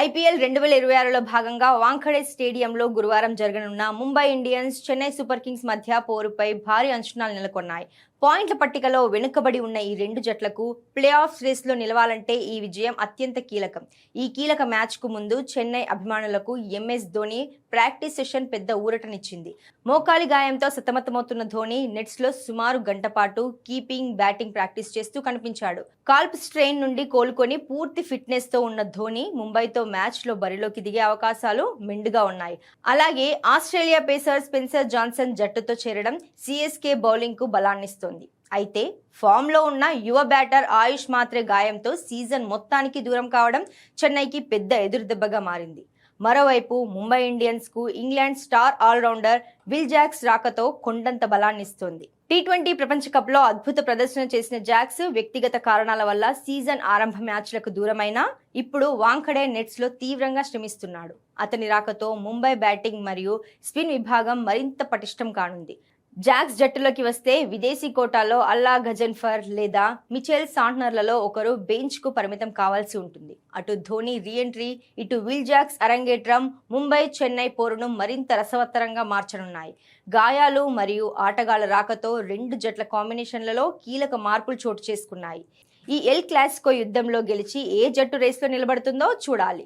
IPL 2026లో భాగంగా వాంఖడే స్టేడియంలో గురువారం జరగనున్న Mumbai Indians, Chennai super Kings మధ్య పోరుపై భారీ అంచనాలు నెలకొన్నాయి. పాయింట్ల పట్టికలో వెనుకబడి ఉన్న ఈ రెండు జట్లకు ప్లే ఆఫ్ రేస్లో నిలవాలంటే ఈ విజయం అత్యంత కీలకం. ఈ కీలక మ్యాచ్కు ముందు చెన్నై అభిమానులకు ఎంఎస్ ధోని ప్రాక్టీస్ సెషన్ పెద్ద ఊరటనిచ్చింది. మోకాలి గాయంతో సతమతమవుతున్న ధోని నెట్స్లో సుమారు గంట పాటు కీపింగ్, బ్యాటింగ్ ప్రాక్టీస్ చేస్తూ కనిపించాడు. కాల్ప్ స్ట్రెయిన్ నుండి కోలుకొని పూర్తి ఫిట్నెస్తో ఉన్న ధోని ముంబైతో మ్యాచ్లో బరిలోకి దిగే అవకాశాలు మెండుగా ఉన్నాయి. అలాగే ఆస్ట్రేలియా పేసర్ స్పెన్సర్ జాన్సన్ జట్టుతో చేరడం సిఎస్కే బౌలింగ్కు బలాన్నిస్తోంది. అయితే ఫామ్లో ఉన్న యువ బ్యాటర్ ఆయుష్ మాత్రే గాయంతో సీజన్ మొత్తానికి దూరం కావడం చెన్నైకి పెద్ద ఎదురుదెబ్బగా మారింది. మరోవైపు ముంబై ఇండియన్స్కు England star all-rounder Will Jacks రాకతో కొండంత బలాన్నిస్తోంది. టీ20 ప్రపంచ కప్లో అద్భుత ప్రదర్శన చేసిన జాక్స్ వ్యక్తిగత కారణాల వల్ల సీజన్ ఆరంభ మ్యాచ్లకు దూరమైనా ఇప్పుడు వాంఖడే నెట్స్లో తీవ్రంగా శ్రమిస్తున్నాడు. అతని రాకతో ముంబై బ్యాటింగ్ మరియు స్పిన్ విభాగం మరింత పటిష్టం కానుంది. జాక్స్ జట్టులోకి వస్తే విదేశీ కోటాలో అల్లా గజన్ఫర్ లేదా మిచెల్ సాంట్నర్లలో ఒకరు బెంచ్కు పరిమితం కావాల్సి ఉంటుంది. అటు ధోని రీఎంట్రీ, ఇటు విల్ జాక్స్ అరంగేట్రం ముంబై చెన్నై పోరును మరింత రసవత్తరంగా మార్చనున్నాయి. గాయాలు మరియు ఆటగాళ్ల రాకతో రెండు జట్ల కాంబినేషన్లలో కీలక మార్పులు చోటు చేసుకున్నాయి. ఈ ఎల్ క్లాసికో యుద్ధంలో గెలిచి ఏ జట్టు రేస్లో నిలబడుతుందో చూడాలి.